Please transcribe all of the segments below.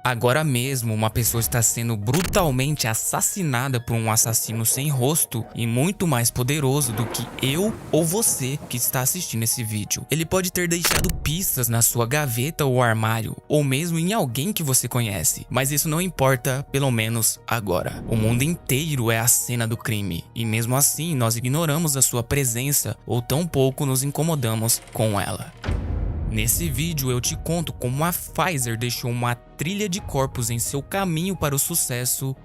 Agora mesmo, uma pessoa está sendo brutalmente assassinada por um assassino sem rosto e muito mais poderoso do que eu ou você que está assistindo esse vídeo. Ele pode ter deixado pistas na sua gaveta ou armário, ou mesmo em alguém que você conhece, mas isso não importa, pelo menos agora. O mundo inteiro é a cena do crime, e mesmo assim nós ignoramos a sua presença ou tampouco nos incomodamos com ela. Nesse vídeo eu te conto como a Pfizer deixou uma trilha de corpos em seu caminho para o sucesso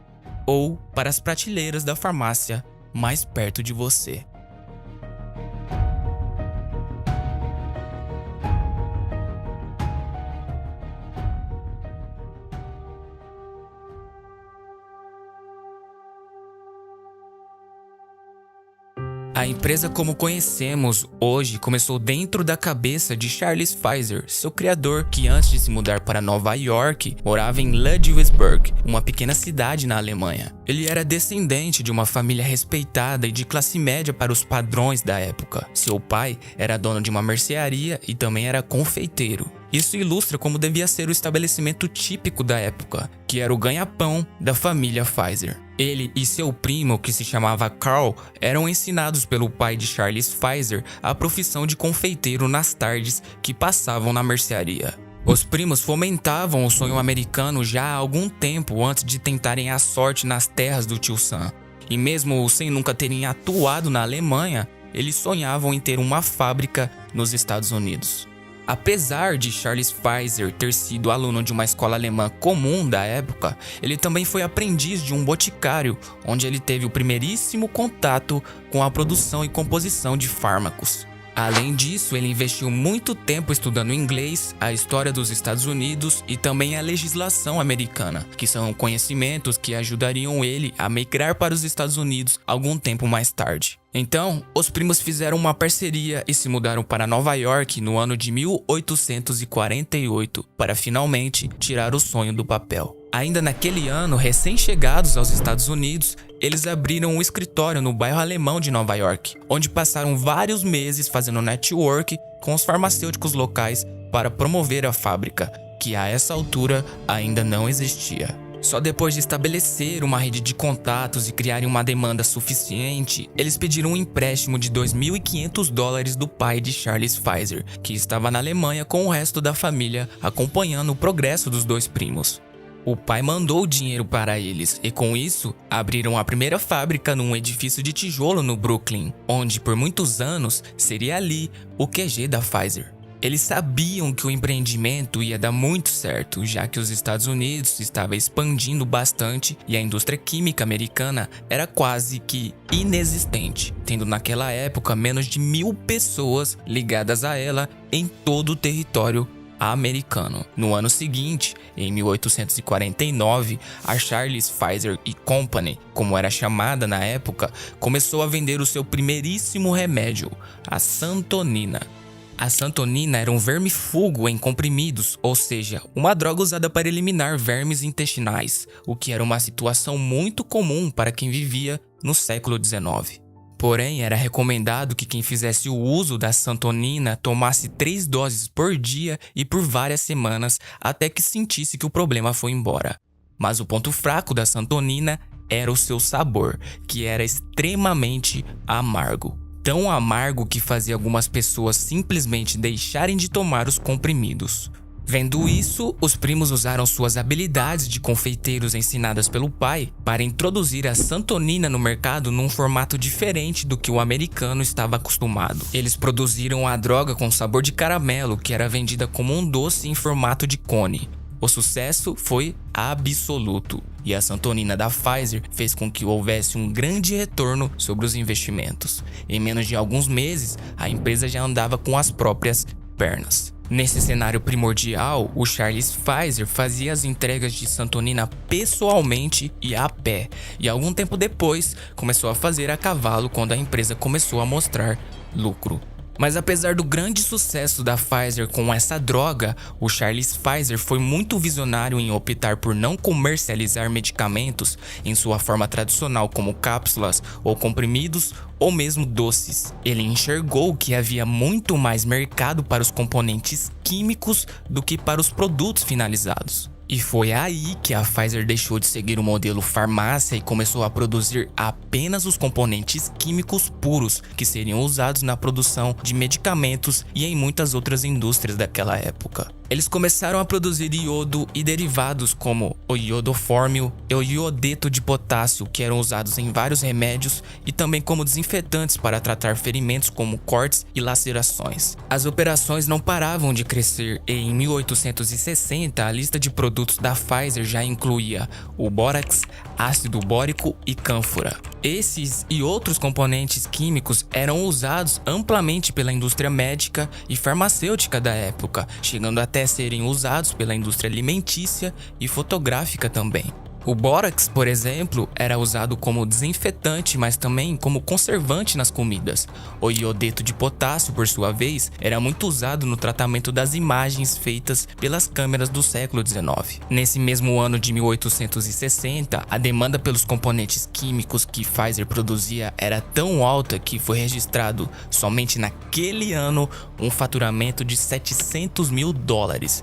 ou para as prateleiras da farmácia mais perto de você. A empresa como conhecemos hoje começou dentro da cabeça de Charles Pfizer, seu criador, que antes de se mudar para Nova York, morava em Ludwigsburg, uma pequena cidade na Alemanha. Ele era descendente de uma família respeitada e de classe média para os padrões da época. Seu pai era dono de uma mercearia e também era confeiteiro. Isso ilustra como devia ser o estabelecimento típico da época, que era o ganha-pão da família Pfizer. Ele e seu primo, que se chamava Carl, eram ensinados pelo pai de Charles Pfizer a profissão de confeiteiro nas tardes que passavam na mercearia. Os primos fomentavam o sonho americano já há algum tempo antes de tentarem a sorte nas terras do tio Sam. E mesmo sem nunca terem atuado na Alemanha, eles sonhavam em ter uma fábrica nos Estados Unidos. Apesar de Charles Pfizer ter sido aluno de uma escola alemã comum da época, ele também foi aprendiz de um boticário, onde ele teve o primeiríssimo contato com a produção e composição de fármacos. Além disso, ele investiu muito tempo estudando inglês, a história dos Estados Unidos e também a legislação americana, que são conhecimentos que ajudariam ele a migrar para os Estados Unidos algum tempo mais tarde. Então, os primos fizeram uma parceria e se mudaram para Nova York no ano de 1848 para finalmente tirar o sonho do papel. Ainda naquele ano, recém-chegados aos Estados Unidos, eles abriram um escritório no bairro alemão de Nova York, onde passaram vários meses fazendo network com os farmacêuticos locais para promover a fábrica, que a essa altura ainda não existia. Só depois de estabelecer uma rede de contatos e criarem uma demanda suficiente, eles pediram um empréstimo de $2.500 do pai de Charles Pfizer, que estava na Alemanha com o resto da família acompanhando o progresso dos dois primos. O pai mandou o dinheiro para eles e com isso abriram a primeira fábrica num edifício de tijolo no Brooklyn, onde por muitos anos seria ali o QG da Pfizer. Eles sabiam que o empreendimento ia dar muito certo, já que os Estados Unidos estava expandindo bastante e a indústria química americana era quase que inexistente, tendo naquela época menos de 1.000 pessoas ligadas a ela em todo o território americano. No ano seguinte, em 1849, a Charles Pfizer Company, como era chamada na época, começou a vender o seu primeiríssimo remédio, a santonina. A santonina era um vermífugo em comprimidos, ou seja, uma droga usada para eliminar vermes intestinais, o que era uma situação muito comum para quem vivia no século XIX. Porém, era recomendado que quem fizesse o uso da santonina tomasse 3 doses por dia e por várias semanas até que sentisse que o problema foi embora. Mas o ponto fraco da santonina era o seu sabor, que era extremamente amargo. Tão amargo que fazia algumas pessoas simplesmente deixarem de tomar os comprimidos. Vendo isso, os primos usaram suas habilidades de confeiteiros ensinadas pelo pai para introduzir a santonina no mercado num formato diferente do que o americano estava acostumado. Eles produziram a droga com sabor de caramelo, que era vendida como um doce em formato de cone. O sucesso foi absoluto e a santonina da Pfizer fez com que houvesse um grande retorno sobre os investimentos. Em menos de alguns meses, a empresa já andava com as próprias pernas. Nesse cenário primordial, o Charles Pfizer fazia as entregas de santonina pessoalmente e a pé, e algum tempo depois começou a fazer a cavalo quando a empresa começou a mostrar lucro. Mas apesar do grande sucesso da Pfizer com essa droga, o Charles Pfizer foi muito visionário em optar por não comercializar medicamentos em sua forma tradicional como cápsulas ou comprimidos ou mesmo doces. Ele enxergou que havia muito mais mercado para os componentes químicos do que para os produtos finalizados. E foi aí que a Pfizer deixou de seguir o modelo farmácia e começou a produzir apenas os componentes químicos puros que seriam usados na produção de medicamentos e em muitas outras indústrias daquela época. Eles começaram a produzir iodo e derivados como o iodofórmio e o iodeto de potássio, que eram usados em vários remédios e também como desinfetantes para tratar ferimentos como cortes e lacerações. As operações não paravam de crescer e em 1860 a lista de produtos da Pfizer já incluía o bórax, ácido bórico e cânfora. Esses e outros componentes químicos eram usados amplamente pela indústria médica e farmacêutica da época, chegando até serem usados pela indústria alimentícia e fotográfica também. O bórax, por exemplo, era usado como desinfetante, mas também como conservante nas comidas. O iodeto de potássio, por sua vez, era muito usado no tratamento das imagens feitas pelas câmeras do século XIX. Nesse mesmo ano de 1860, a demanda pelos componentes químicos que Pfizer produzia era tão alta que foi registrado somente naquele ano um faturamento de $700 mil,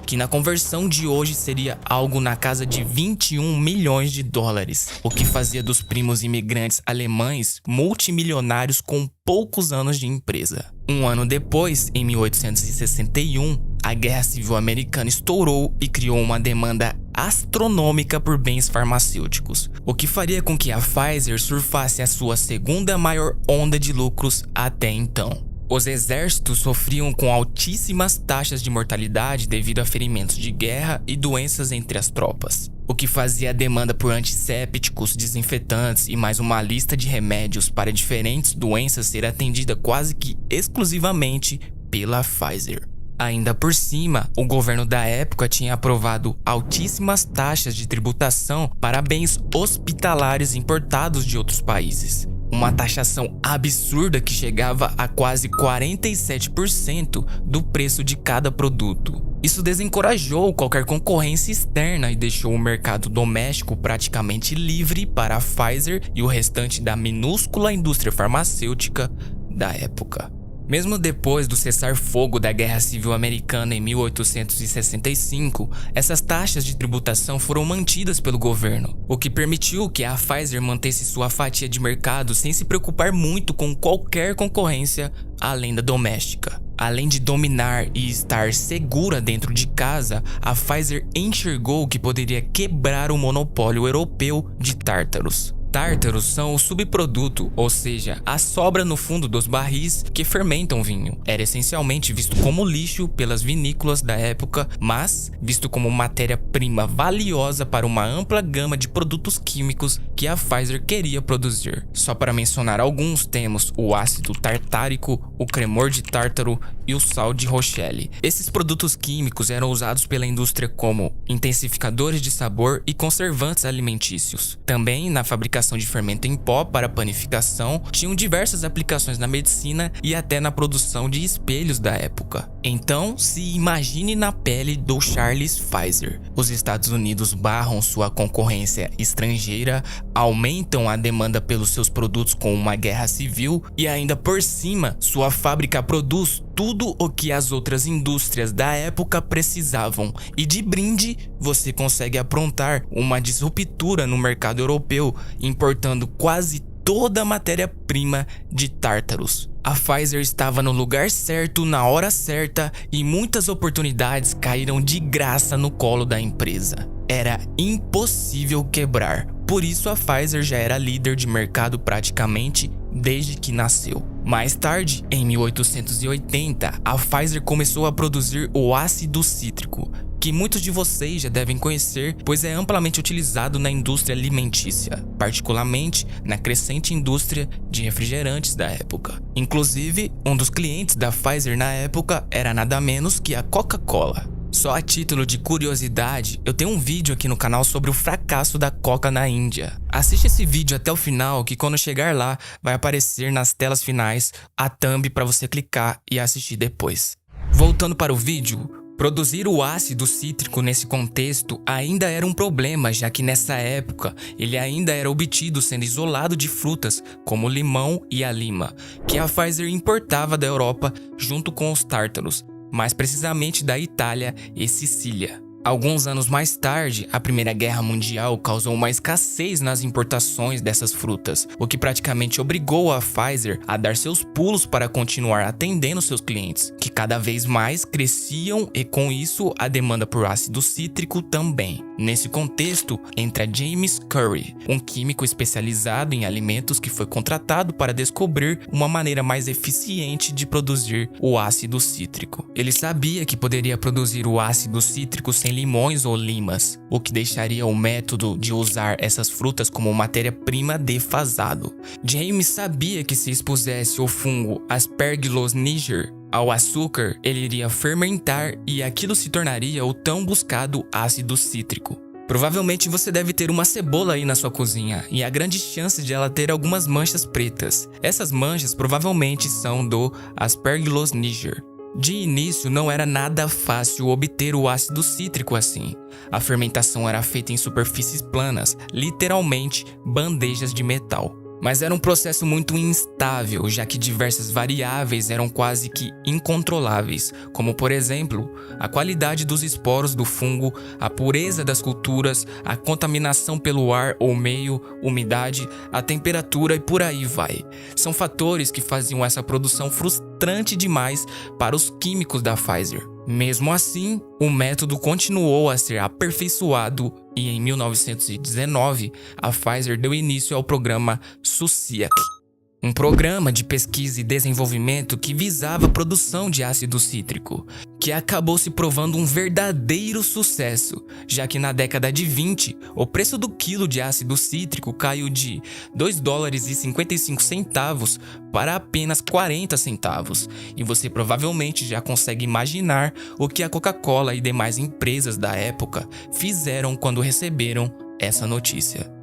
que na conversão de hoje seria algo na casa de 21 milhões de dólares, o que fazia dos primos imigrantes alemães multimilionários com poucos anos de empresa. Um ano depois, em 1861, a Guerra Civil Americana estourou e criou uma demanda astronômica por bens farmacêuticos, o que faria com que a Pfizer surfasse a sua segunda maior onda de lucros até então. Os exércitos sofriam com altíssimas taxas de mortalidade devido a ferimentos de guerra e doenças entre as tropas, o que fazia a demanda por antissépticos, desinfetantes e mais uma lista de remédios para diferentes doenças ser atendida quase que exclusivamente pela Pfizer. Ainda por cima, o governo da época tinha aprovado altíssimas taxas de tributação para bens hospitalares importados de outros países. Uma taxação absurda que chegava a quase 47% do preço de cada produto. Isso desencorajou qualquer concorrência externa e deixou o mercado doméstico praticamente livre para a Pfizer e o restante da minúscula indústria farmacêutica da época. Mesmo depois do cessar-fogo da Guerra Civil Americana em 1865, essas taxas de tributação foram mantidas pelo governo, o que permitiu que a Pfizer mantesse sua fatia de mercado sem se preocupar muito com qualquer concorrência além da doméstica. Além de dominar e estar segura dentro de casa, a Pfizer enxergou que poderia quebrar o monopólio europeu de tártaros. Tártaros são o subproduto, ou seja, a sobra no fundo dos barris que fermentam vinho. Era essencialmente visto como lixo pelas vinícolas da época, mas visto como matéria-prima valiosa para uma ampla gama de produtos químicos que a Pfizer queria produzir. Só para mencionar alguns, temos o ácido tartárico, o cremor de tártaro e o sal de Rochelle. Esses produtos químicos eram usados pela indústria como intensificadores de sabor e conservantes alimentícios. Também na fabricação de fermento em pó para panificação, tinham diversas aplicações na medicina e até na produção de espelhos da época. Então, se imagine na pele do Charles Pfizer. Os Estados Unidos barram sua concorrência estrangeira, aumentam a demanda pelos seus produtos com uma guerra civil e ainda por cima, sua fábrica produz tudo o que as outras indústrias da época precisavam, e de brinde você consegue aprontar uma disruptura no mercado europeu, importando quase toda a matéria-prima de tártaros. A Pfizer estava no lugar certo, na hora certa, e muitas oportunidades caíram de graça no colo da empresa. Era impossível quebrar, por isso a Pfizer já era líder de mercado praticamente desde que nasceu. Mais tarde, em 1880, a Pfizer começou a produzir o ácido cítrico, que muitos de vocês já devem conhecer, pois é amplamente utilizado na indústria alimentícia, particularmente na crescente indústria de refrigerantes da época. Inclusive, um dos clientes da Pfizer na época era nada menos que a Coca-Cola. Só a título de curiosidade, eu tenho um vídeo aqui no canal sobre o fracasso da Coca na Índia. Assiste esse vídeo até o final, que quando chegar lá, vai aparecer nas telas finais a thumb para você clicar e assistir depois. Voltando para o vídeo, produzir o ácido cítrico nesse contexto ainda era um problema, já que nessa época ele ainda era obtido sendo isolado de frutas como o limão e a lima, que a Pfizer importava da Europa junto com os tártaros, mais precisamente da Itália e Sicília. Alguns anos mais tarde, a Primeira Guerra Mundial causou uma escassez nas importações dessas frutas, o que praticamente obrigou a Pfizer a dar seus pulos para continuar atendendo seus clientes, que cada vez mais cresciam e com isso a demanda por ácido cítrico também. Nesse contexto, entra James Curry, um químico especializado em alimentos que foi contratado para descobrir uma maneira mais eficiente de produzir o ácido cítrico. Ele sabia que poderia produzir o ácido cítrico sem limões ou limas, o que deixaria o método de usar essas frutas como matéria-prima defasado. James sabia que se expusesse o fungo Aspergillus niger ao açúcar, ele iria fermentar e aquilo se tornaria o tão buscado ácido cítrico. Provavelmente você deve ter uma cebola aí na sua cozinha e há grande chance de ela ter algumas manchas pretas. Essas manchas provavelmente são do Aspergillus niger. De início, não era nada fácil obter o ácido cítrico assim. A fermentação era feita em superfícies planas, literalmente bandejas de metal. Mas era um processo muito instável, já que diversas variáveis eram quase que incontroláveis, como por exemplo, a qualidade dos esporos do fungo, a pureza das culturas, a contaminação pelo ar ou meio, umidade, a temperatura e por aí vai. São fatores que faziam essa produção frustrante demais para os químicos da Pfizer. Mesmo assim, o método continuou a ser aperfeiçoado e em 1919 a Pfizer deu início ao programa SUSIAC, um programa de pesquisa e desenvolvimento que visava a produção de ácido cítrico, que acabou se provando um verdadeiro sucesso, já que na década de 20, o preço do quilo de ácido cítrico caiu de $2,55 para apenas 40 centavos, e você provavelmente já consegue imaginar o que a Coca-Cola e demais empresas da época fizeram quando receberam essa notícia.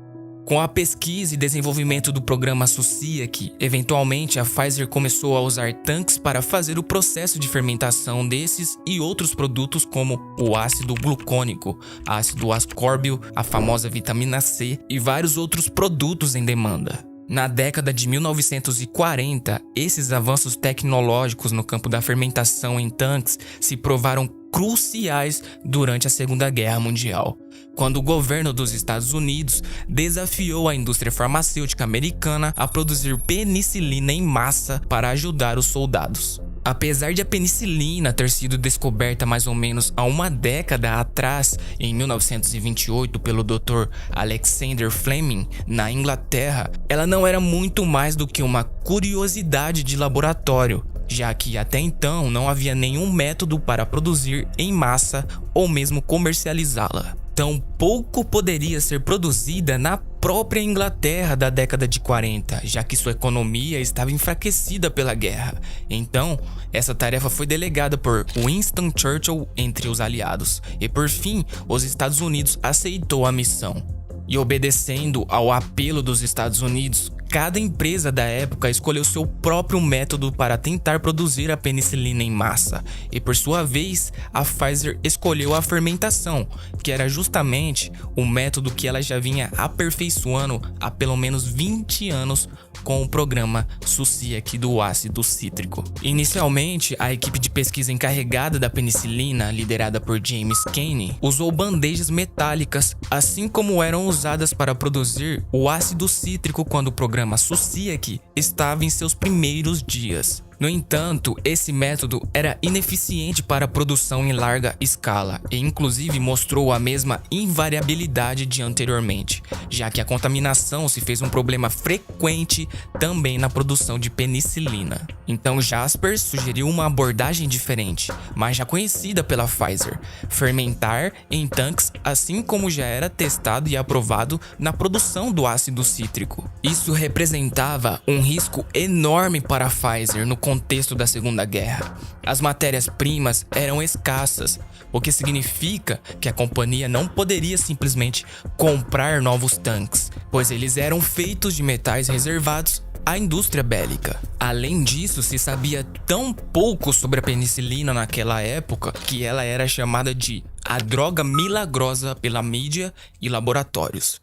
Com a pesquisa e desenvolvimento do programa SUSIAC, eventualmente a Pfizer começou a usar tanques para fazer o processo de fermentação desses e outros produtos como o ácido glucônico, ácido ascórbil, a famosa vitamina C e vários outros produtos em demanda. Na década de 1940, esses avanços tecnológicos no campo da fermentação em tanques se provaram cruciais durante a Segunda Guerra Mundial, quando o governo dos Estados Unidos desafiou a indústria farmacêutica americana a produzir penicilina em massa para ajudar os soldados. Apesar de a penicilina ter sido descoberta mais ou menos há uma década atrás, em 1928, pelo Dr. Alexander Fleming, na Inglaterra, ela não era muito mais do que uma curiosidade de laboratório, já que até então não havia nenhum método para produzir em massa ou mesmo comercializá-la. Tampouco poderia ser produzida na própria Inglaterra da década de 40, já que sua economia estava enfraquecida pela guerra. Então, essa tarefa foi delegada por Winston Churchill entre os aliados, e por fim, os Estados Unidos aceitou a missão. E obedecendo ao apelo dos Estados Unidos, cada empresa da época escolheu seu próprio método para tentar produzir a penicilina em massa, e por sua vez, a Pfizer escolheu a fermentação, que era justamente o método que ela já vinha aperfeiçoando há pelo menos 20 anos com o programa SUSIAC do ácido cítrico. Inicialmente, a equipe de pesquisa encarregada da penicilina, liderada por James Kane, usou bandejas metálicas, assim como eram usadas para produzir o ácido cítrico quando o programa SUSIAC estava em seus primeiros dias. No entanto, esse método era ineficiente para a produção em larga escala e inclusive mostrou a mesma invariabilidade de anteriormente, já que a contaminação se fez um problema frequente também na produção de penicilina. Então Jaspers sugeriu uma abordagem diferente, mas já conhecida pela Pfizer: fermentar em tanques, assim como já era testado e aprovado na produção do ácido cítrico. Isso representava um risco enorme para a Pfizer no contexto da Segunda Guerra. As matérias-primas eram escassas, o que significa que a companhia não poderia simplesmente comprar novos tanques, pois eles eram feitos de metais reservados à indústria bélica. Além disso, se sabia tão pouco sobre a penicilina naquela época que ela era chamada de a droga milagrosa pela mídia e laboratórios.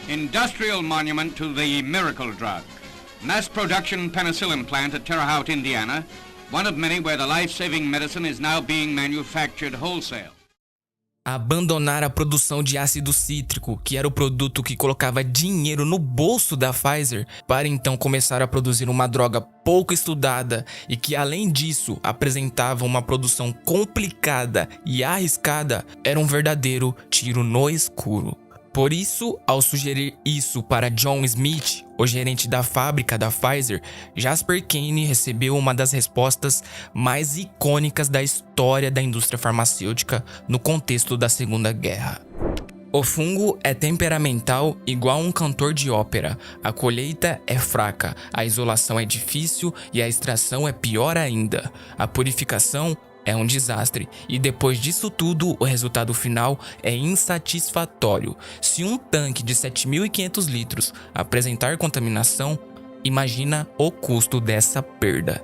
Industrial monument to the miracle drug. Mass production penicillin plant at Terre Haute, Indiana, one of many where the life-saving medicine is now being manufactured wholesale. Abandonar a produção de ácido cítrico, que era o produto que colocava dinheiro no bolso da Pfizer, para então começar a produzir uma droga pouco estudada e que, além disso, apresentava uma produção complicada e arriscada, era um verdadeiro tiro no escuro. Por isso, ao sugerir isso para John Smith, o gerente da fábrica da Pfizer, Jasper Kane recebeu uma das respostas mais icônicas da história da indústria farmacêutica no contexto da Segunda Guerra. O fungo é temperamental igual um cantor de ópera, a colheita é fraca, a isolação é difícil e a extração é pior ainda. A purificação é um desastre, e depois disso tudo, o resultado final é insatisfatório. Se um tanque de 7.500 litros apresentar contaminação, imagina o custo dessa perda.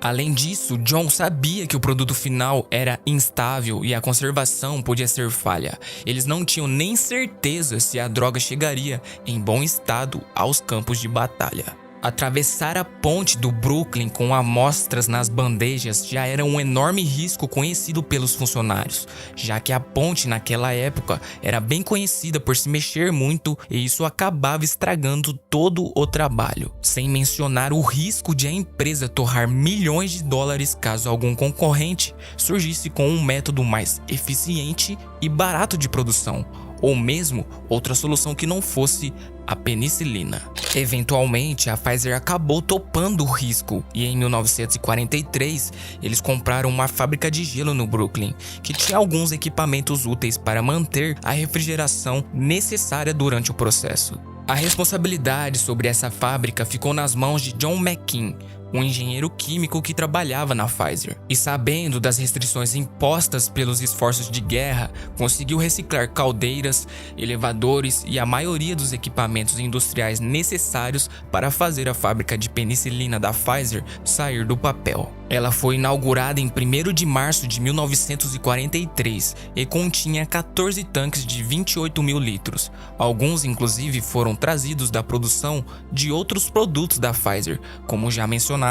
Além disso, John sabia que o produto final era instável e a conservação podia ser falha. Eles não tinham nem certeza se a droga chegaria em bom estado aos campos de batalha. Atravessar a ponte do Brooklyn com amostras nas bandejas já era um enorme risco conhecido pelos funcionários, já que a ponte naquela época era bem conhecida por se mexer muito e isso acabava estragando todo o trabalho. Sem mencionar o risco de a empresa torrar milhões de dólares caso algum concorrente surgisse com um método mais eficiente e barato de produção, ou mesmo outra solução que não fosse a penicilina. Eventualmente, a Pfizer acabou topando o risco e em 1943 eles compraram uma fábrica de gelo no Brooklyn, que tinha alguns equipamentos úteis para manter a refrigeração necessária durante o processo. A responsabilidade sobre essa fábrica ficou nas mãos de John McKean, um engenheiro químico que trabalhava na Pfizer. E sabendo das restrições impostas pelos esforços de guerra, conseguiu reciclar caldeiras, elevadores e a maioria dos equipamentos industriais necessários para fazer a fábrica de penicilina da Pfizer sair do papel. Ela foi inaugurada em 1º de março de 1943 e continha 14 tanques de 28.000 litros. Alguns, inclusive, foram trazidos da produção de outros produtos da Pfizer, como já mencionado,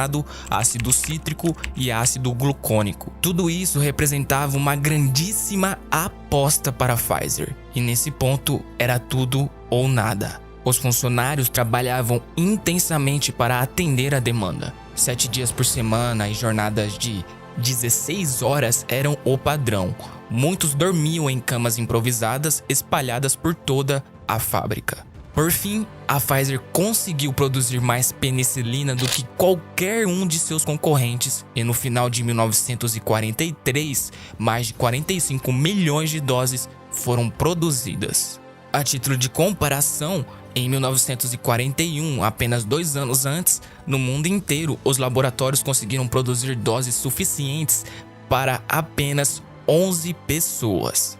ácido cítrico e ácido glucônico. Tudo isso representava uma grandíssima aposta para a Pfizer, e nesse ponto era tudo ou nada. Os funcionários trabalhavam intensamente para atender a demanda. 7 dias por semana e jornadas de 16 horas eram o padrão. Muitos dormiam em camas improvisadas espalhadas por toda a fábrica. Por fim, a Pfizer conseguiu produzir mais penicilina do que qualquer um de seus concorrentes e no final de 1943, mais de 45 milhões de doses foram produzidas. A título de comparação, em 1941, apenas 2 anos antes, no mundo inteiro, os laboratórios conseguiram produzir doses suficientes para apenas 11 pessoas.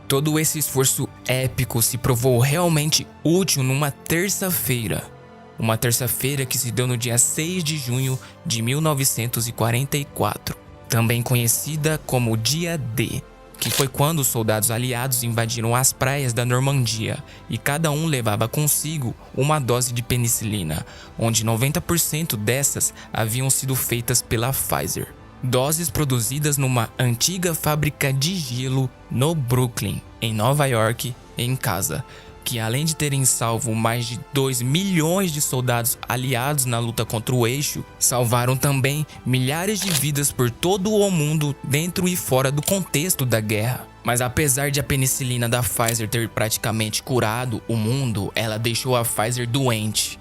Todo esse esforço épico se provou realmente útil numa terça-feira. Uma terça-feira que se deu no dia 6 de junho de 1944, também conhecida como Dia D, que foi quando os soldados aliados invadiram as praias da Normandia e cada um levava consigo uma dose de penicilina, onde 90% dessas haviam sido feitas pela Pfizer. Doses produzidas numa antiga fábrica de gelo no Brooklyn, em Nova York, em casa, que além de terem salvo mais de 2 milhões de soldados aliados na luta contra o eixo, salvaram também milhares de vidas por todo o mundo dentro e fora do contexto da guerra. Mas apesar de a penicilina da Pfizer ter praticamente curado o mundo, ela deixou a Pfizer doente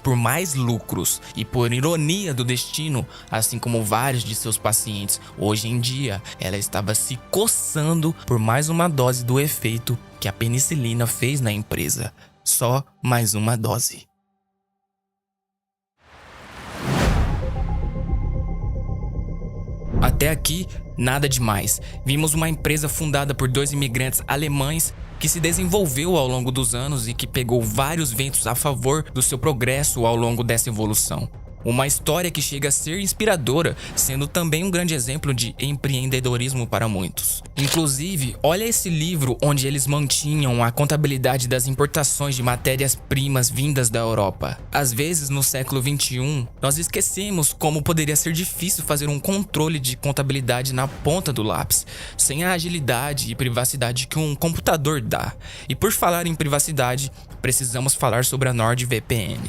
por mais lucros e por ironia do destino, assim como vários de seus pacientes, hoje em dia ela estava se coçando por mais uma dose do efeito que a penicilina fez na empresa. Só mais uma dose. Até aqui, nada demais. Vimos uma empresa fundada por 2 imigrantes alemães que se desenvolveu ao longo dos anos e que pegou vários ventos a favor do seu progresso ao longo dessa evolução. Uma história que chega a ser inspiradora, sendo também um grande exemplo de empreendedorismo para muitos. Inclusive, olha esse livro onde eles mantinham a contabilidade das importações de matérias-primas vindas da Europa. Às vezes, no século XXI, nós esquecemos como poderia ser difícil fazer um controle de contabilidade na ponta do lápis, sem a agilidade e privacidade que um computador dá. E por falar em privacidade, precisamos falar sobre a NordVPN.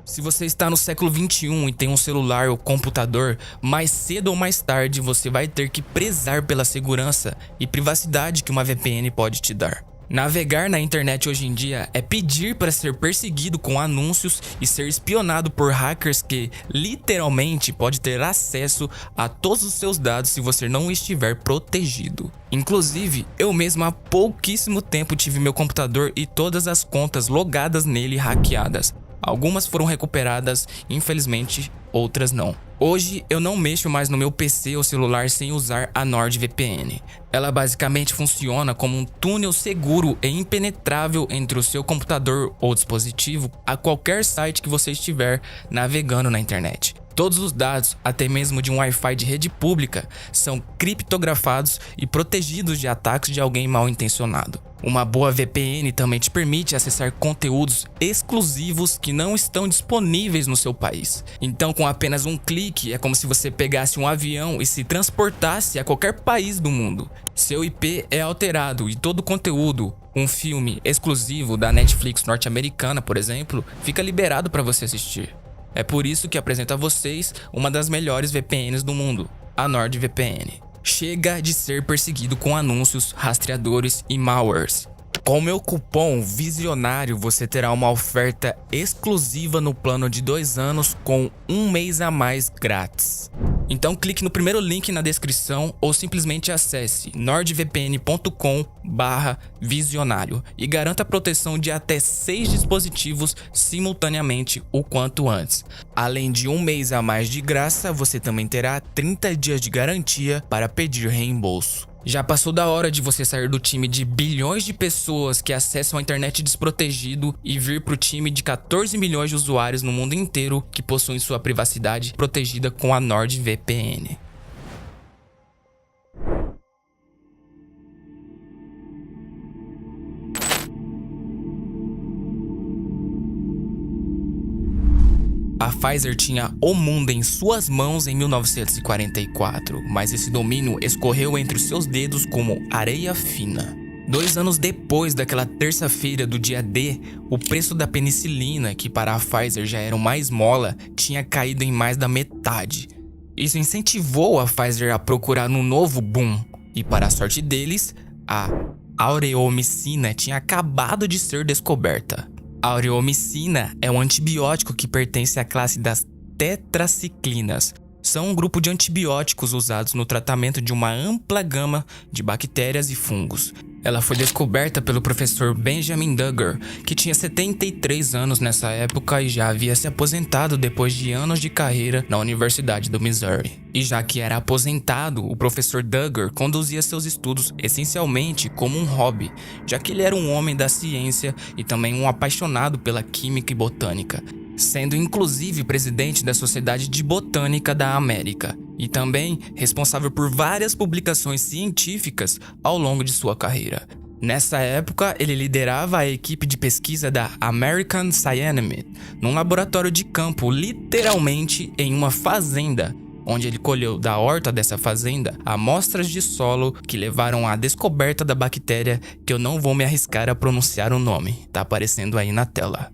Se você está no século XXI e tem um celular ou computador, mais cedo ou mais tarde você vai ter que prezar pela segurança e privacidade que uma VPN pode te dar. Navegar na internet hoje em dia é pedir para ser perseguido com anúncios e ser espionado por hackers que literalmente pode ter acesso a todos os seus dados se você não estiver protegido. Inclusive, eu mesmo há pouquíssimo tempo tive meu computador e todas as contas logadas nele hackeadas. Algumas foram recuperadas, infelizmente, outras não. Hoje eu não mexo mais no meu PC ou celular sem usar a NordVPN. Ela basicamente funciona como um túnel seguro e impenetrável entre o seu computador ou dispositivo a qualquer site que você estiver navegando na internet. Todos os dados, até mesmo de um Wi-Fi de rede pública, são criptografados e protegidos de ataques de alguém mal intencionado. Uma boa VPN também te permite acessar conteúdos exclusivos que não estão disponíveis no seu país. Então, com apenas um clique, é como se você pegasse um avião e se transportasse a qualquer país do mundo. Seu IP é alterado e todo conteúdo, um filme exclusivo da Netflix norte-americana, por exemplo, fica liberado para você assistir. É por isso que apresento a vocês uma das melhores VPNs do mundo, a NordVPN. Chega de ser perseguido com anúncios, rastreadores e malwares. Com o meu cupom VISIONÁRIO você terá uma oferta exclusiva no plano de 2 anos com 1 mês a mais grátis. Então clique no primeiro link na descrição ou simplesmente acesse nordvpn.com/visionário e garanta a proteção de até 6 dispositivos simultaneamente o quanto antes. Além de 1 mês a mais de graça, você também terá 30 dias de garantia para pedir reembolso. Já passou da hora de você sair do time de bilhões de pessoas que acessam a internet desprotegido e vir pro time de 14 milhões de usuários no mundo inteiro que possuem sua privacidade protegida com a NordVPN. A Pfizer tinha o mundo em suas mãos em 1944, mas esse domínio escorreu entre os seus dedos como areia fina. 2 anos depois daquela terça-feira do dia D, o preço da penicilina, que para a Pfizer já era uma esmola, tinha caído em mais da metade. Isso incentivou a Pfizer a procurar um novo boom, e para a sorte deles, a aureomicina tinha acabado de ser descoberta. A aureomicina é um antibiótico que pertence à classe das tetraciclinas. São um grupo de antibióticos usados no tratamento de uma ampla gama de bactérias e fungos. Ela foi descoberta pelo professor Benjamin Duggar, que tinha 73 anos nessa época e já havia se aposentado depois de anos de carreira na Universidade do Missouri. E já que era aposentado, o professor Duggar conduzia seus estudos essencialmente como um hobby, já que ele era um homem da ciência e também um apaixonado pela química e botânica, sendo inclusive presidente da Sociedade de Botânica da América e também responsável por várias publicações científicas ao longo de sua carreira. Nessa época, ele liderava a equipe de pesquisa da American Cyanamid, num laboratório de campo, literalmente em uma fazenda, onde ele colheu da horta dessa fazenda amostras de solo que levaram à descoberta da bactéria que eu não vou me arriscar a pronunciar o nome, tá aparecendo aí na tela.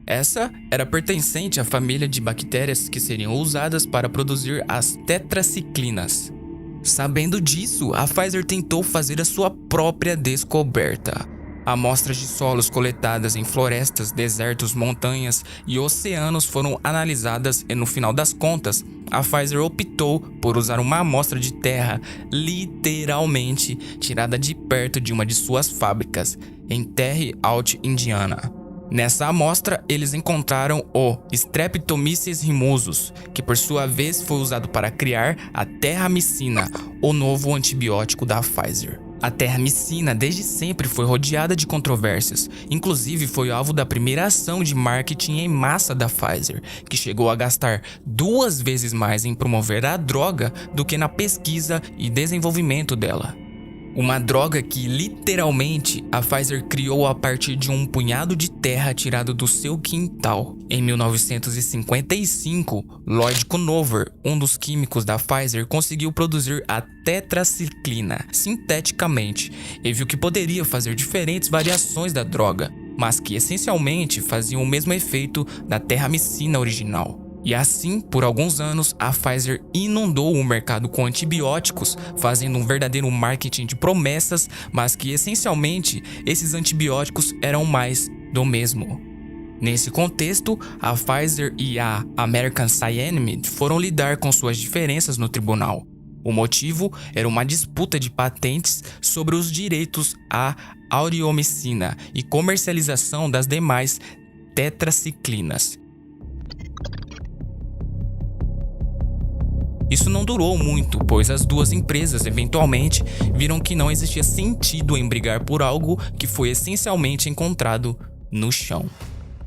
Essa era pertencente à família de bactérias que seriam usadas para produzir as tetraciclinas. Sabendo disso, a Pfizer tentou fazer a sua própria descoberta. Amostras de solos coletadas em florestas, desertos, montanhas e oceanos foram analisadas e, no final das contas, a Pfizer optou por usar uma amostra de terra literalmente tirada de perto de uma de suas fábricas, em Terre Haute, Indiana. Nessa amostra, eles encontraram o Streptomyces rimosus, que por sua vez foi usado para criar a terramicina, o novo antibiótico da Pfizer. A terramicina desde sempre foi rodeada de controvérsias, inclusive foi alvo da primeira ação de marketing em massa da Pfizer, que chegou a gastar 2 vezes mais em promover a droga do que na pesquisa e desenvolvimento dela. Uma droga que literalmente a Pfizer criou a partir de um punhado de terra tirado do seu quintal. Em 1955, Lloyd Conover, um dos químicos da Pfizer, conseguiu produzir a tetraciclina sinteticamente e viu que poderia fazer diferentes variações da droga, mas que essencialmente faziam o mesmo efeito da terramicina original. E assim, por alguns anos, a Pfizer inundou o mercado com antibióticos, fazendo um verdadeiro marketing de promessas, mas que essencialmente esses antibióticos eram mais do mesmo. Nesse contexto, a Pfizer e a American Cyanamid foram lidar com suas diferenças no tribunal. O motivo era uma disputa de patentes sobre os direitos à aureomicina e comercialização das demais tetraciclinas. Isso não durou muito, pois as duas empresas eventualmente viram que não existia sentido em brigar por algo que foi essencialmente encontrado no chão.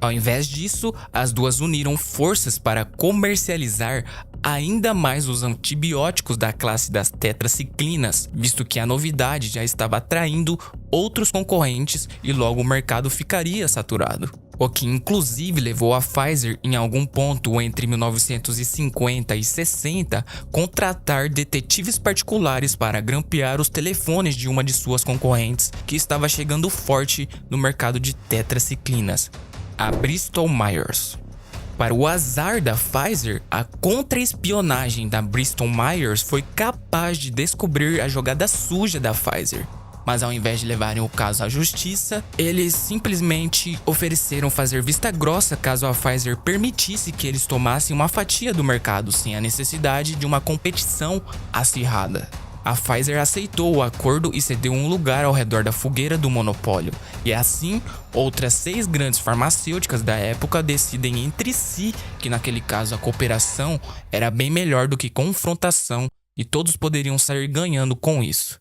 Ao invés disso, as duas uniram forças para comercializar ainda mais os antibióticos da classe das tetraciclinas, visto que a novidade já estava atraindo outros concorrentes e logo o mercado ficaria saturado. O que inclusive levou a Pfizer, em algum ponto entre 1950 e 60, contratar detetives particulares para grampear os telefones de uma de suas concorrentes que estava chegando forte no mercado de tetraciclinas, a Bristol Myers. Para o azar da Pfizer, a contra-espionagem da Bristol Myers foi capaz de descobrir a jogada suja da Pfizer. Mas ao invés de levarem o caso à justiça, eles simplesmente ofereceram fazer vista grossa caso a Pfizer permitisse que eles tomassem uma fatia do mercado sem a necessidade de uma competição acirrada. A Pfizer aceitou o acordo e cedeu um lugar ao redor da fogueira do monopólio. E assim, outras 6 grandes farmacêuticas da época decidem entre si que naquele caso a cooperação era bem melhor do que confrontação e todos poderiam sair ganhando com isso.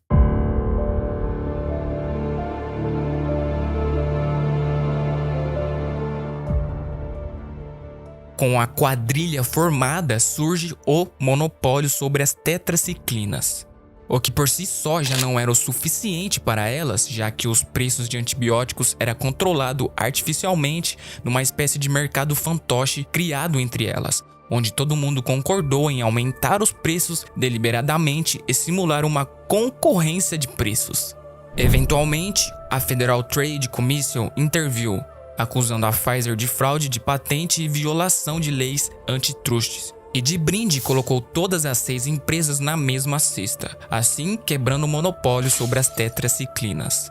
Com a quadrilha formada, surge o monopólio sobre as tetraciclinas, o que por si só já não era o suficiente para elas, já que os preços de antibióticos era controlado artificialmente numa espécie de mercado fantoche criado entre elas, onde todo mundo concordou em aumentar os preços deliberadamente e simular uma concorrência de preços. Eventualmente, a Federal Trade Commission interviu, acusando a Pfizer de fraude de patente e violação de leis antitrustes. E de brinde colocou todas as 6 empresas na mesma cesta, assim quebrando o monopólio sobre as tetraciclinas.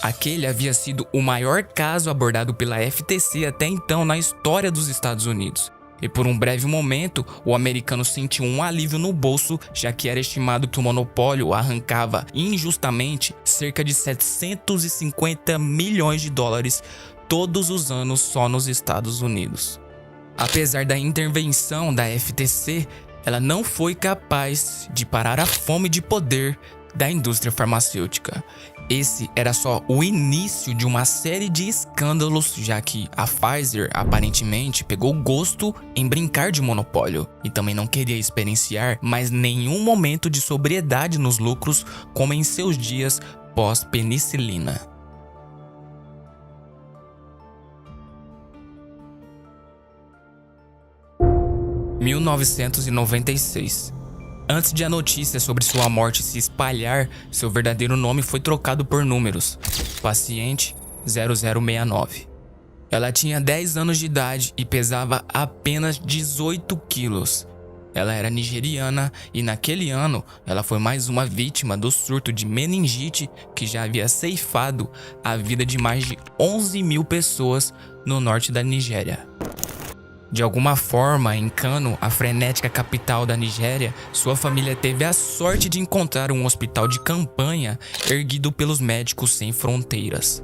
Aquele havia sido o maior caso abordado pela FTC até então na história dos Estados Unidos. E por um breve momento, o americano sentiu um alívio no bolso, já que era estimado que o monopólio arrancava injustamente cerca de 750 milhões de dólares todos os anos só nos Estados Unidos. Apesar da intervenção da FTC, ela não foi capaz de parar a fome de poder da indústria farmacêutica. Esse era só o início de uma série de escândalos, já que a Pfizer aparentemente pegou gosto em brincar de monopólio e também não queria experienciar mais nenhum momento de sobriedade nos lucros como em seus dias pós-penicilina. – 1996. Antes de a notícia sobre sua morte se espalhar, seu verdadeiro nome foi trocado por números. Paciente 0069. Ela tinha 10 anos de idade e pesava apenas 18 quilos. Ela era nigeriana e naquele ano ela foi mais uma vítima do surto de meningite que já havia ceifado a vida de mais de 11 mil pessoas no norte da Nigéria. De alguma forma, em Kano, a frenética capital da Nigéria, sua família teve a sorte de encontrar um hospital de campanha erguido pelos Médicos Sem Fronteiras.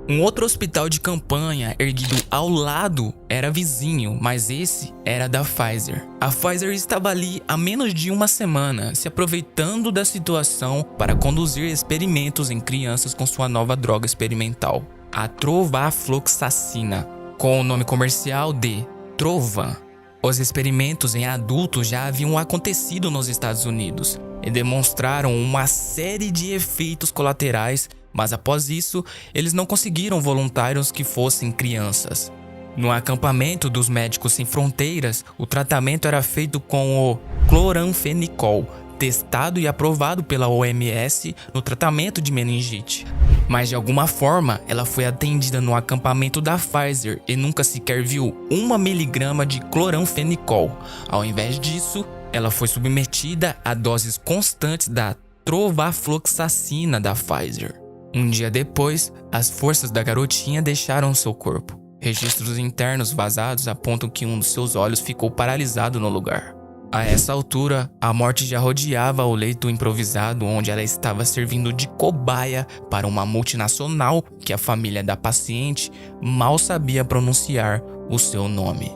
Um outro hospital de campanha erguido ao lado era vizinho, mas esse era da Pfizer. A Pfizer estava ali há menos de uma semana, se aproveitando da situação para conduzir experimentos em crianças com sua nova droga experimental, a trovafloxacina, com o nome comercial de Trovan. Os experimentos em adultos já haviam acontecido nos Estados Unidos e demonstraram uma série de efeitos colaterais, mas após isso, eles não conseguiram voluntários que fossem crianças. No acampamento dos Médicos Sem Fronteiras, o tratamento era feito com o cloranfenicol, testado e aprovado pela OMS no tratamento de meningite. Mas de alguma forma, ela foi atendida no acampamento da Pfizer e nunca sequer viu 1 miligrama de cloranfenicol. Ao invés disso, ela foi submetida a doses constantes da trovafloxacina da Pfizer. Um dia depois, as forças da garotinha deixaram seu corpo. Registros internos vazados apontam que um dos seus olhos ficou paralisado no lugar. A essa altura, a morte já rodeava o leito improvisado onde ela estava servindo de cobaia para uma multinacional que a família da paciente mal sabia pronunciar o seu nome.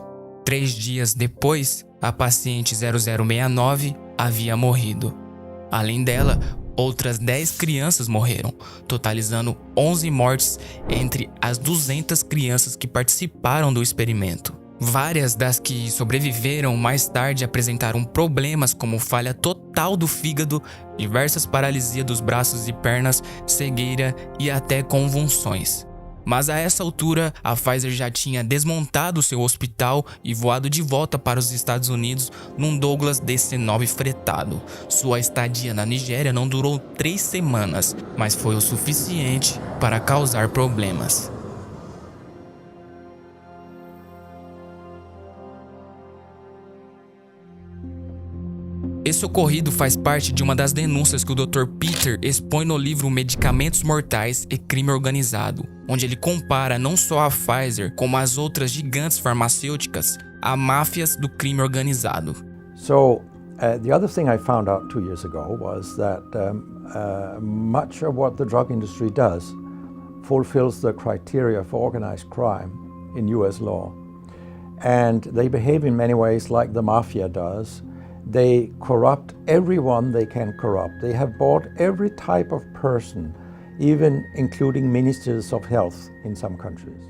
3 dias depois, a paciente 0069 havia morrido. Além dela, outras 10 crianças morreram, totalizando 11 mortes entre as 200 crianças que participaram do experimento. Várias das que sobreviveram mais tarde apresentaram problemas como falha total do fígado, diversas paralisia dos braços e pernas, cegueira e até convulsões. Mas a essa altura, a Pfizer já tinha desmontado seu hospital e voado de volta para os Estados Unidos num Douglas DC-9 fretado. Sua estadia na Nigéria não durou 3 semanas, mas foi o suficiente para causar problemas. Esse ocorrido faz parte de uma das denúncias que o Dr. Peter expõe no livro Medicamentos Mortais e Crime Organizado, onde ele compara não só a Pfizer, como as outras gigantes farmacêuticas, a máfias do crime organizado. So, the other thing I found out 2 years ago was that much of what the drug industry does fulfills the criteria for organized crime in US law. And they behave in many ways like the mafia does. They corrupt everyone they can corrupt. They have bought every type of person, even including ministers of health in some countries.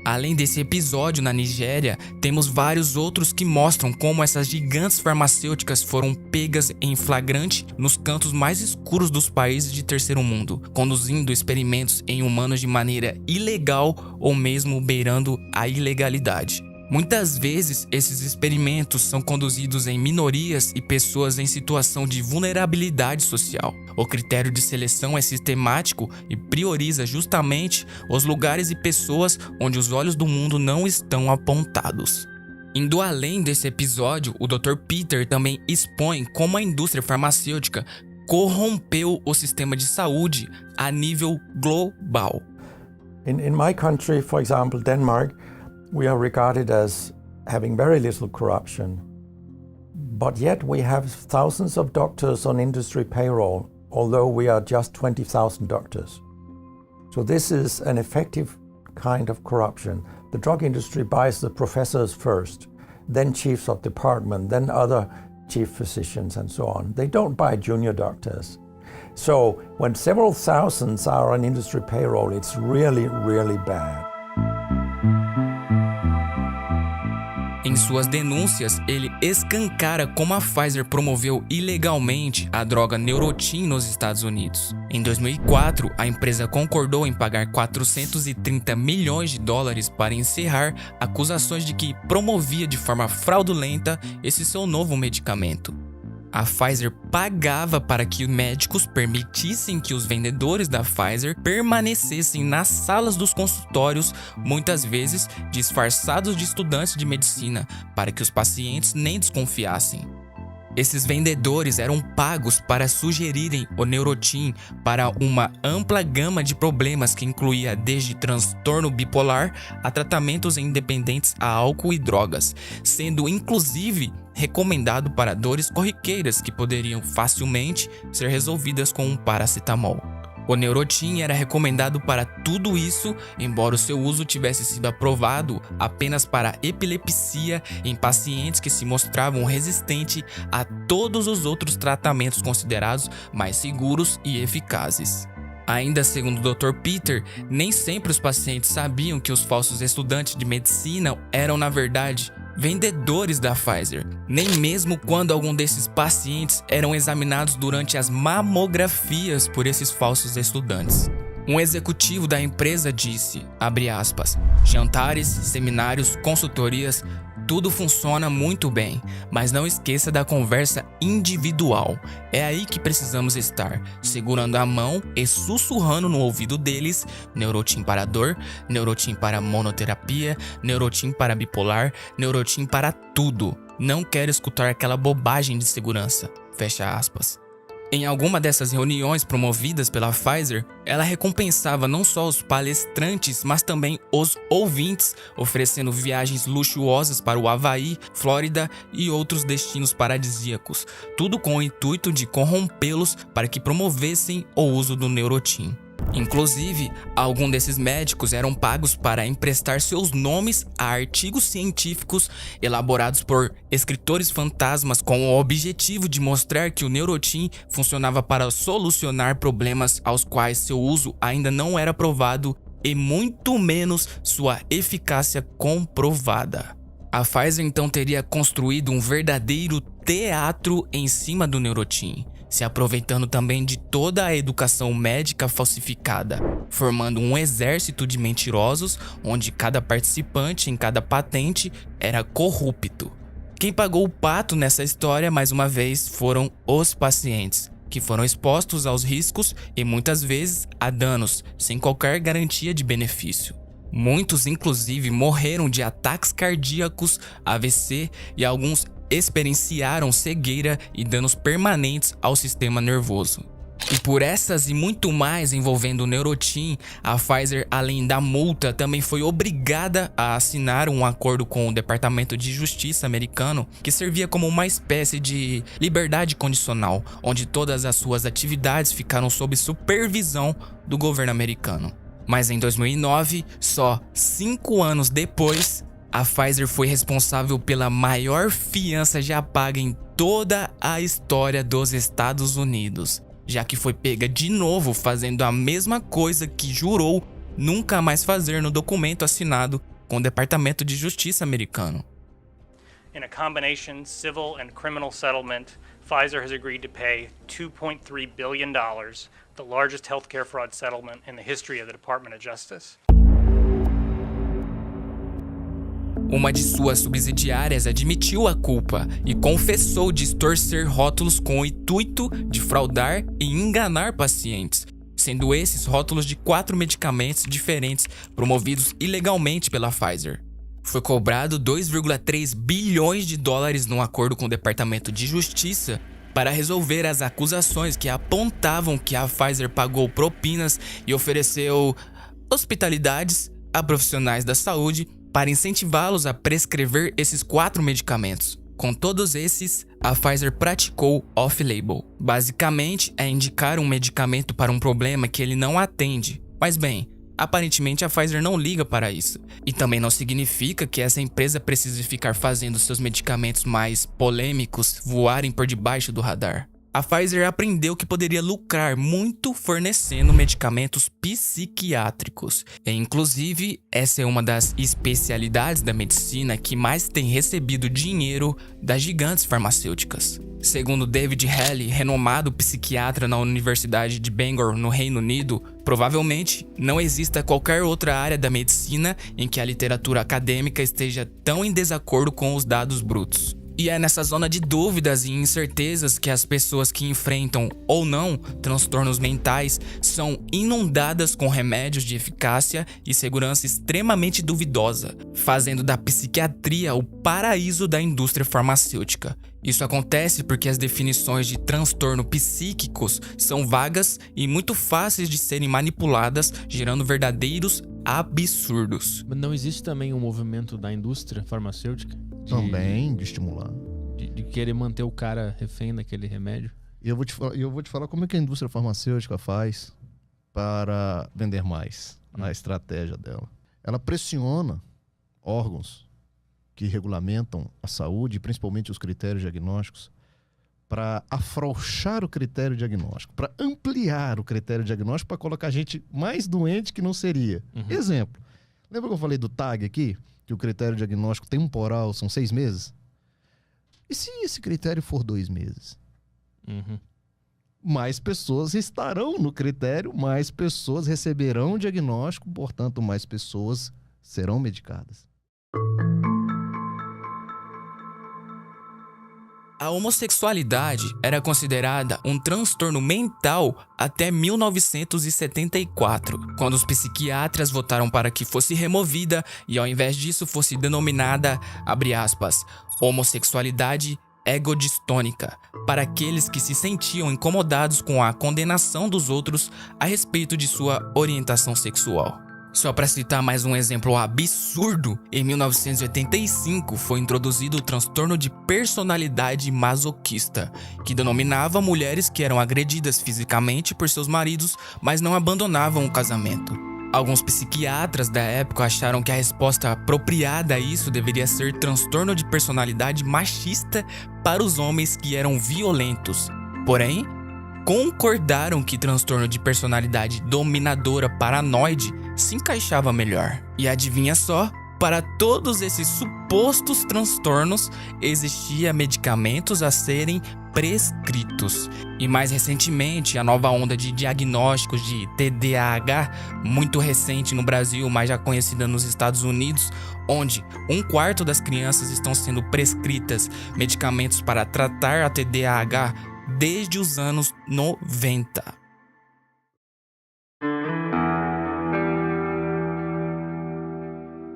Além desse episódio na Nigéria, temos vários outros que mostram como essas gigantes farmacêuticas foram pegas em flagrante nos cantos mais escuros dos países de terceiro mundo, conduzindo experimentos em humanos de maneira ilegal ou mesmo beirando a ilegalidade. Muitas vezes, esses experimentos são conduzidos em minorias e pessoas em situação de vulnerabilidade social. O critério de seleção é sistemático e prioriza justamente os lugares e pessoas onde os olhos do mundo não estão apontados. Indo além desse episódio, o Dr. Peter também expõe como a indústria farmacêutica corrompeu o sistema de saúde a nível global. In my country, for example, Denmark, we are regarded as having very little corruption, but yet we have thousands of doctors on industry payroll, although we are just 20,000 doctors. So this is an effective kind of corruption. The drug industry buys the professors first, then chiefs of department, then other chief physicians and so on. They don't buy junior doctors. So when several thousands are on industry payroll, it's really, really bad. Em suas denúncias, ele escancara como a Pfizer promoveu ilegalmente a droga Neurontin nos Estados Unidos. Em 2004, a empresa concordou em pagar 430 milhões de dólares para encerrar acusações de que promovia de forma fraudulenta esse seu novo medicamento. A Pfizer pagava para que médicos permitissem que os vendedores da Pfizer permanecessem nas salas dos consultórios, muitas vezes disfarçados de estudantes de medicina, para que os pacientes nem desconfiassem. Esses vendedores eram pagos para sugerirem o Neurontin para uma ampla gama de problemas que incluía desde transtorno bipolar a tratamentos independentes a álcool e drogas, sendo inclusive recomendado para dores corriqueiras que poderiam facilmente ser resolvidas com um paracetamol. O Neurontin era recomendado para tudo isso, embora o seu uso tivesse sido aprovado apenas para epilepsia em pacientes que se mostravam resistentes a todos os outros tratamentos considerados mais seguros e eficazes. Ainda segundo o Dr. Peter, nem sempre os pacientes sabiam que os falsos estudantes de medicina eram, na verdade, vendedores da Pfizer, nem mesmo quando algum desses pacientes eram examinados durante as mamografias por esses falsos estudantes. Um executivo da empresa disse, abre aspas, jantares, seminários, consultorias, tudo funciona muito bem, mas não esqueça da conversa individual. É aí que precisamos estar, segurando a mão e sussurrando no ouvido deles, Neurontin para dor, Neurontin para monoterapia, Neurontin para bipolar, Neurontin para tudo. Não quero escutar aquela bobagem de segurança. Fecha aspas. Em alguma dessas reuniões promovidas pela Pfizer, ela recompensava não só os palestrantes, mas também os ouvintes, oferecendo viagens luxuosas para o Havaí, Flórida e outros destinos paradisíacos, tudo com o intuito de corrompê-los para que promovessem o uso do Neurontin. Inclusive, alguns desses médicos eram pagos para emprestar seus nomes a artigos científicos elaborados por escritores fantasmas com o objetivo de mostrar que o Neurontin funcionava para solucionar problemas aos quais seu uso ainda não era provado e muito menos sua eficácia comprovada. A Pfizer então teria construído um verdadeiro teatro em cima do Neurontin, se aproveitando também de toda a educação médica falsificada, formando um exército de mentirosos onde cada participante em cada patente era corrupto. Quem pagou o pato nessa história, mais uma vez, foram os pacientes, que foram expostos aos riscos e muitas vezes a danos, sem qualquer garantia de benefício. Muitos, inclusive, morreram de ataques cardíacos, AVC e alguns experienciaram cegueira e danos permanentes ao sistema nervoso. E por essas e muito mais envolvendo o Neurontin, a Pfizer, além da multa, também foi obrigada a assinar um acordo com o Departamento de Justiça americano, que servia como uma espécie de liberdade condicional, onde todas as suas atividades ficaram sob supervisão do governo americano. Mas em 2009, só 5 anos depois, a Pfizer foi responsável pela maior fiança já paga em toda a história dos Estados Unidos, já que foi pega de novo fazendo a mesma coisa que jurou nunca mais fazer no documento assinado com o Departamento de Justiça americano. In a combination civil and criminal settlement, Pfizer has agreed to pay $2.3 billion, the largest healthcare fraud settlement in the history of the Department of Justice. Uma de suas subsidiárias admitiu a culpa e confessou distorcer rótulos com o intuito de fraudar e enganar pacientes, sendo esses rótulos de 4 medicamentos diferentes promovidos ilegalmente pela Pfizer. Foi cobrado 2,3 bilhões de dólares num acordo com o Departamento de Justiça para resolver as acusações que apontavam que a Pfizer pagou propinas e ofereceu hospitalidades a profissionais da saúde para incentivá-los a prescrever esses 4 medicamentos. Com todos esses, a Pfizer praticou off-label. Basicamente, é indicar um medicamento para um problema que ele não atende. Mas bem, aparentemente a Pfizer não liga para isso. E também não significa que essa empresa precise ficar fazendo seus medicamentos mais polêmicos voarem por debaixo do radar. A Pfizer aprendeu que poderia lucrar muito fornecendo medicamentos psiquiátricos. E, inclusive, essa é uma das especialidades da medicina que mais tem recebido dinheiro das gigantes farmacêuticas. Segundo David Haley, renomado psiquiatra na Universidade de Bangor, no Reino Unido, provavelmente não exista qualquer outra área da medicina em que a literatura acadêmica esteja tão em desacordo com os dados brutos. E é nessa zona de dúvidas e incertezas que as pessoas que enfrentam ou não transtornos mentais são inundadas com remédios de eficácia e segurança extremamente duvidosa, fazendo da psiquiatria o paraíso da indústria farmacêutica. Isso acontece porque as definições de transtorno psíquicos são vagas e muito fáceis de serem manipuladas, gerando verdadeiros absurdos. Mas não existe também um movimento da indústria farmacêutica? Também de estimular. De querer manter o cara refém daquele remédio? E eu vou te falar como é que a indústria farmacêutica faz. para vender mais, a estratégia dela. Ela pressiona órgãos que regulamentam a saúde, principalmente os critérios diagnósticos, para afrouxar o critério diagnóstico, para ampliar o critério diagnóstico, para colocar gente mais doente que não seria. Exemplo, lembra que eu falei do TAG aqui? Que o critério diagnóstico temporal são 6 meses? E se esse critério for 2 meses? Mais pessoas estarão no critério, mais pessoas receberão o diagnóstico, portanto, mais pessoas serão medicadas. A homossexualidade era considerada um transtorno mental até 1974, quando os psiquiatras votaram para que fosse removida e ao invés disso fosse denominada, abre aspas, homossexualidade egodistônica, para aqueles que se sentiam incomodados com a condenação dos outros a respeito de sua orientação sexual. Só para citar mais um exemplo absurdo, em 1985 foi introduzido o transtorno de personalidade masoquista, que denominava mulheres que eram agredidas fisicamente por seus maridos, mas não abandonavam o casamento. Alguns psiquiatras da época acharam que a resposta apropriada a isso deveria ser transtorno de personalidade machista para os homens que eram violentos. Porém, concordaram que transtorno de personalidade dominadora paranoide se encaixava melhor. E adivinha só? Para todos esses supostos transtornos, existiam medicamentos a serem prescritos. E mais recentemente, a nova onda de diagnósticos de TDAH, muito recente no Brasil, mas já conhecida nos Estados Unidos, onde 1/4 das crianças estão sendo prescritas medicamentos para tratar a TDAH desde os anos 90.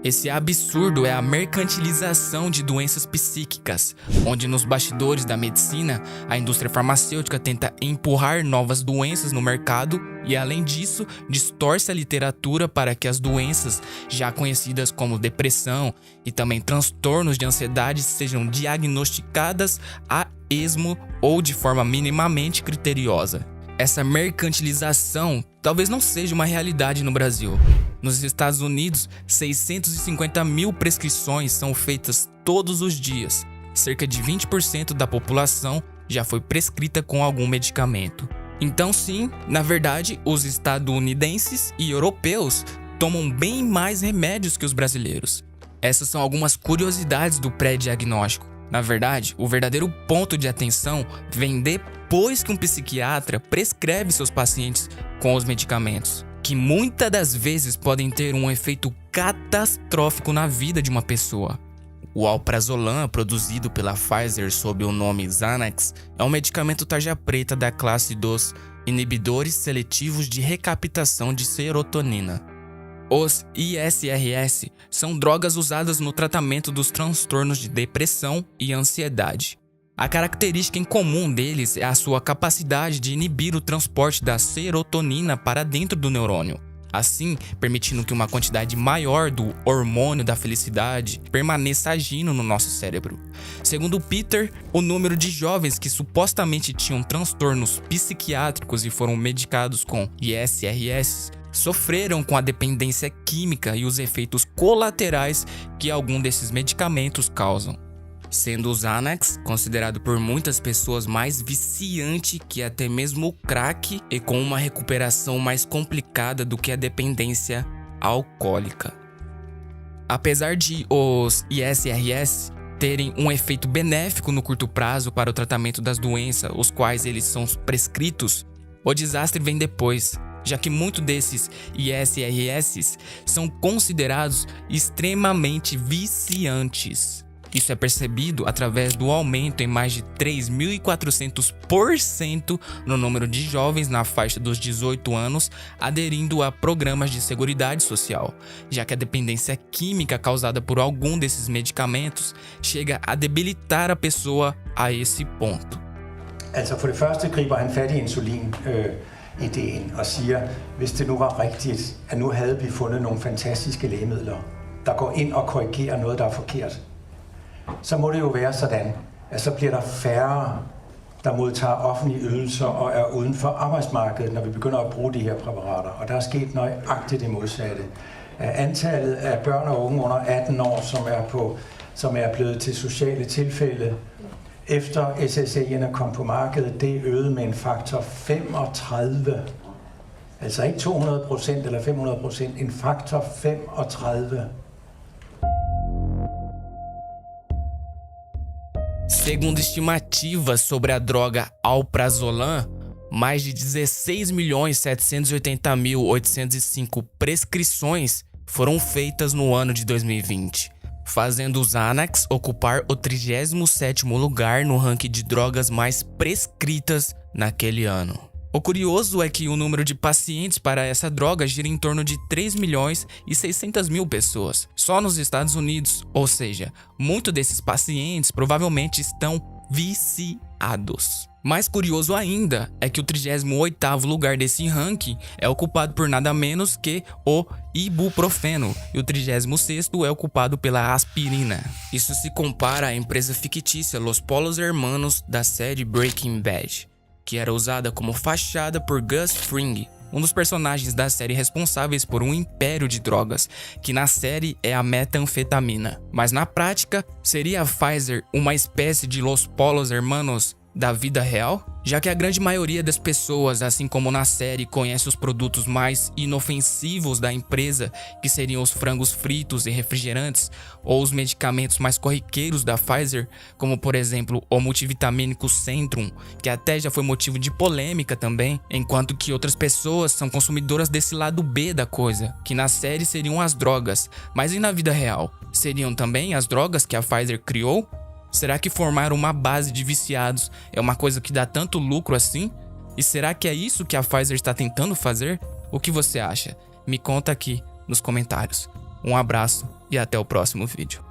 Esse absurdo é a mercantilização de doenças psíquicas, onde nos bastidores da medicina, a indústria farmacêutica tenta empurrar novas doenças no mercado e, além disso, distorce a literatura para que as doenças já conhecidas como depressão e também transtornos de ansiedade sejam diagnosticadas a esmo ou de forma minimamente criteriosa. Essa mercantilização talvez não seja uma realidade no Brasil. Nos Estados Unidos, 650 mil prescrições são feitas todos os dias. Cerca de 20% da população já foi prescrita com algum medicamento. Então sim, na verdade, os estadunidenses e europeus tomam bem mais remédios que os brasileiros. Essas são algumas curiosidades do pré-diagnóstico. Na verdade, o verdadeiro ponto de atenção vem depois que um psiquiatra prescreve seus pacientes com os medicamentos, que muitas das vezes podem ter um efeito catastrófico na vida de uma pessoa. O alprazolam, produzido pela Pfizer sob o nome Xanax, é um medicamento tarja preta da classe dos inibidores seletivos de recaptação de serotonina. Os ISRS são drogas usadas no tratamento dos transtornos de depressão e ansiedade. A característica em comum deles é a sua capacidade de inibir o transporte da serotonina para dentro do neurônio, assim permitindo que uma quantidade maior do hormônio da felicidade permaneça agindo no nosso cérebro. Segundo Peter, o número de jovens que supostamente tinham transtornos psiquiátricos e foram medicados com ISRS sofreram com a dependência química e os efeitos colaterais que algum desses medicamentos causam, sendo o Xanax considerado por muitas pessoas mais viciante que até mesmo o crack e com uma recuperação mais complicada do que a dependência alcoólica. Apesar de os ISRS terem um efeito benéfico no curto prazo para o tratamento das doenças, os quais eles são prescritos, o desastre vem depois, já que muitos desses ISRS são considerados extremamente viciantes. Isso é percebido através do aumento em mais de 3.400% no número de jovens na faixa dos 18 anos aderindo a programas de seguridade social, já que a dependência química causada por algum desses medicamentos chega a debilitar a pessoa a esse ponto. Altså for det første griber han fat i insulin-ideen og siger, hvis det nu var rigtigt, at nu havde vi fundet nogle fantastiske lægemidler, der går ind og korrigerer noget, der er forkert, så må det jo være sådan, at så bliver der færre der modtager offentlige ydelser og er uden for arbejdsmarkedet, når vi begynder at bruge de her præparater. Og der er sket nøjagtigt det modsatte. Antallet af børn og unge under 18 år, som er blevet til sociale tilfælde, efter SSRI'erne kom på markedet, det øgede med en faktor 35. Altså ikke 200% eller 500%, en faktor 35. Segundo estimativas sobre a droga alprazolam, mais de 16.780.805 prescrições foram feitas no ano de 2020, fazendo o Xanax ocupar o 37º lugar no ranking de drogas mais prescritas naquele ano. O curioso é que o número de pacientes para essa droga gira em torno de 3.600.000 pessoas, só nos Estados Unidos, ou seja, muitos desses pacientes provavelmente estão viciados. Mais curioso ainda é que o 38º lugar desse ranking é ocupado por nada menos que o ibuprofeno e o 36º é ocupado pela aspirina. Isso se compara à empresa fictícia Los Pollos Hermanos da série Breaking Bad, que era usada como fachada por Gus Fring, um dos personagens da série responsáveis por um império de drogas, que na série é a metanfetamina. Mas na prática, seria a Pfizer uma espécie de Los Pollos Hermanos da vida real? Já que a grande maioria das pessoas, assim como na série, conhece os produtos mais inofensivos da empresa, que seriam os frangos fritos e refrigerantes, ou os medicamentos mais corriqueiros da Pfizer, como por exemplo o multivitamínico Centrum, que até já foi motivo de polêmica também, enquanto que outras pessoas são consumidoras desse lado B da coisa, que na série seriam as drogas, mas e na vida real? Seriam também as drogas que a Pfizer criou? Será que formar uma base de viciados é uma coisa que dá tanto lucro assim? E será que é isso que a Pfizer está tentando fazer? O que você acha? Me conta aqui nos comentários. Um abraço e até o próximo vídeo.